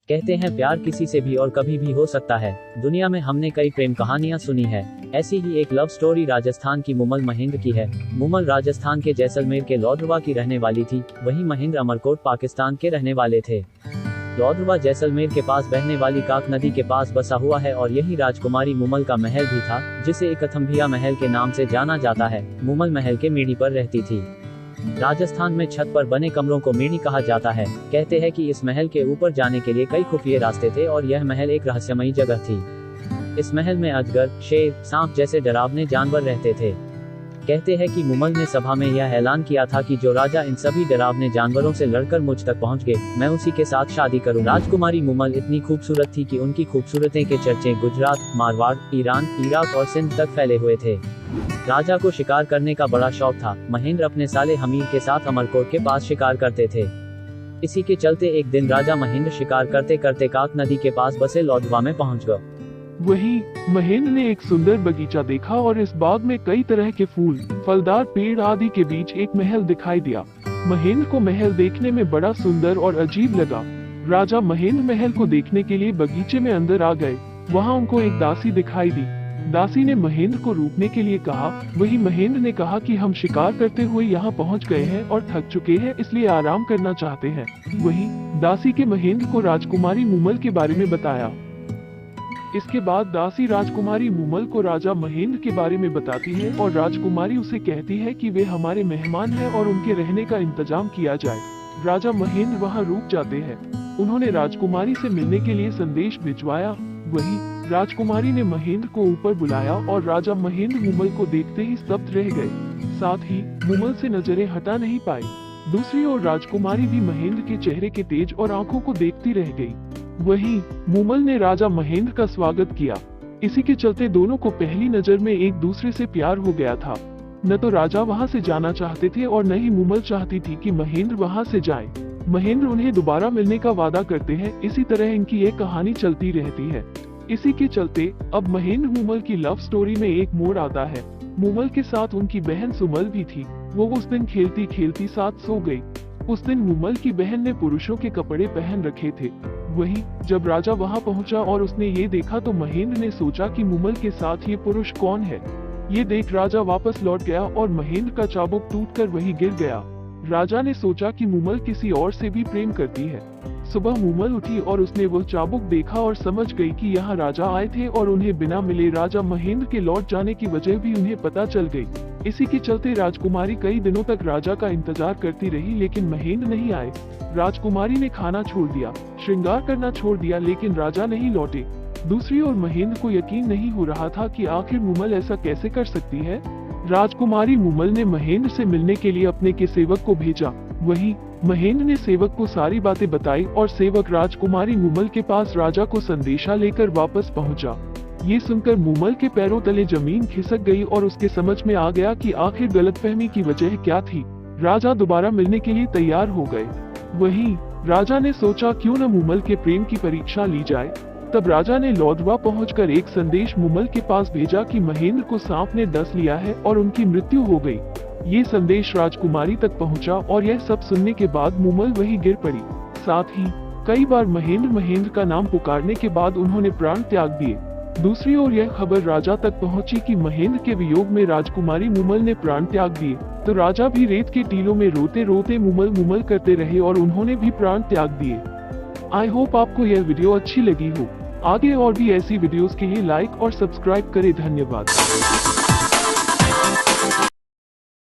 कहते हैं प्यार किसी से भी और कभी भी हो सकता है। दुनिया में हमने कई प्रेम कहानियां सुनी है। ऐसी ही एक लव स्टोरी राजस्थान की मुमल महेंद्र की है। मुमल राजस्थान के जैसलमेर के लौद्रवा की रहने वाली थी, वहीं महेंद्र अमरकोट पाकिस्तान के रहने वाले थे। लौद्रवा जैसलमेर के पास बहने वाली काक नदी के पास बसा हुआ है और यही राजकुमारी मुमल का महल भी था, जिसे एकथम्भिया महल के नाम से जाना जाता है। मुमल महल के मेड़ी पर रहती थी। राजस्थान में छत पर बने कमरों को मेड़ी कहा जाता है। कहते हैं कि इस महल के ऊपर जाने के लिए कई खुफिया रास्ते थे और यह महल एक रहस्यमयी जगह थी। इस महल में अजगर, शेर, सांप जैसे डरावने जानवर रहते थे। कहते हैं कि मुमल ने सभा में यह ऐलान किया था कि जो राजा इन सभी डरावने जानवरों से लड़कर मुझ तक पहुंच गए, मैं उसी के साथ शादी करूं। राजकुमारी मुमल इतनी खूबसूरत थी कि उनकी खूबसूरती के चर्चे गुजरात, मारवाड़, ईरान, इराक और सिंध तक फैले हुए थे। राजा को शिकार करने का बड़ा शौक था। महेंद्र अपने साले हमीर के साथ अमरकोट के पास शिकार करते थे। इसी के चलते एक दिन राजा महेंद्र शिकार करते करते काक नदी के पास बसे लौद्रवा में पहुंच गए। वहीं महेंद्र ने एक सुंदर बगीचा देखा और इस बाग में कई तरह के फूल, फलदार पेड़ आदि के बीच एक महल दिखाई दिया। महेंद्र को महल देखने में बड़ा सुंदर और अजीब लगा। राजा महेंद्र महल को देखने के लिए बगीचे में अंदर आ गए। वहाँ उनको एक दासी दिखाई दी। दासी ने महेंद्र को रोकने के लिए कहा। वही महेंद्र ने कहा कि हम शिकार करते हुए यहाँ पहुँच गए हैं और थक चुके हैं, इसलिए आराम करना चाहते हैं। वही दासी के महेंद्र को राजकुमारी मुमल के बारे में बताया। इसके बाद दासी राजकुमारी मुमल को राजा महेंद्र के बारे में बताती है और राजकुमारी उसे कहती है कि वे हमारे मेहमान हैं और उनके रहने का इंतजाम किया जाए। राजा महेंद्र वहां रुक जाते हैं। उन्होंने राजकुमारी से मिलने के लिए संदेश भिजवाया। वहीं राजकुमारी ने महेंद्र को ऊपर बुलाया और राजा महेंद्र मुमल को देखते ही स्तब्ध रह गए। साथ ही मुमल से नजरें हटा नहीं पाई। दूसरी ओर राजकुमारी भी महेंद्र के चेहरे के तेज और आंखों को देखती रह गई। वहीं मुमल ने राजा महेंद्र का स्वागत किया। इसी के चलते दोनों को पहली नजर में एक दूसरे से प्यार हो गया था। न तो राजा वहां से जाना चाहते थे और न ही मुमल चाहती थी कि महेंद्र वहां से जाए। महेंद्र उन्हें दोबारा मिलने का वादा करते हैं। इसी तरह इनकी एक कहानी चलती रहती है। इसी के चलते अब महेंद्र मुमल की लव स्टोरी में एक मोड़ आता है। मुमल के साथ उनकी बहन सुमल भी थी। वो उस दिन खेलती खेलती साथ सो गई। उस दिन मुमल की बहन ने पुरुषों के कपड़े पहन रखे थे। वहीं जब राजा वहां पहुंचा और उसने ये देखा तो महेंद्र ने सोचा कि मुमल के साथ ये पुरुष कौन है। ये देख राजा वापस लौट गया और महेंद्र का चाबुक टूटकर वहीं गिर गया। राजा ने सोचा कि मुमल किसी और से भी प्रेम करती है। सुबह मुमल उठी और उसने वो चाबुक देखा और समझ गई कि यहाँ राजा आए थे और उन्हें बिना मिले राजा महेंद्र के लौट जाने की वजह भी उन्हें पता चल गई। इसी के चलते राजकुमारी कई दिनों तक राजा का इंतजार करती रही, लेकिन महेंद्र नहीं आए। राजकुमारी ने खाना छोड़ दिया, श्रृंगार करना छोड़ दिया, लेकिन राजा नहीं लौटे। दूसरी ओर महेंद्र को यकीन नहीं हो रहा था कि आखिर मुमल ऐसा कैसे कर सकती है। राजकुमारी मुमल ने महेंद्र से मिलने के लिए अपने के सेवक को भेजा। वहीं महेंद्र ने सेवक को सारी बातें बताई और सेवक राजकुमारी मुमल के पास राजा को संदेशा लेकर वापस पहुंचा। ये सुनकर मुमल के पैरों तले जमीन खिसक गई और उसके समझ में आ गया कि आखिर गलतफहमी की वजह क्या थी। राजा दोबारा मिलने के लिए तैयार हो गए। वहीं राजा ने सोचा क्यों न मुमल के प्रेम की परीक्षा ली जाए। तब राजा ने लौद्रवा पहुंचकर एक संदेश मुमल के पास भेजा कि महेंद्र को सांप ने डस लिया है और उनकी मृत्यु हो गई। ये संदेश राजकुमारी तक पहुंचा और यह सब सुनने के बाद मुमल वहीं गिर पड़ी। साथ ही कई बार महेंद्र का नाम पुकारने के बाद उन्होंने प्राण त्याग दिए। दूसरी ओर यह खबर राजा तक पहुंची कि महेंद्र के वियोग में राजकुमारी मुमल ने प्राण त्याग दिए, तो राजा भी रेत के टीलों में रोते रोते मुमल मुमल करते रहे और उन्होंने भी प्राण त्याग दिए। आई होप आपको यह वीडियो अच्छी लगी हो। आगे और भी ऐसी वीडियोस के लिए लाइक और सब्सक्राइब करें। धन्यवाद।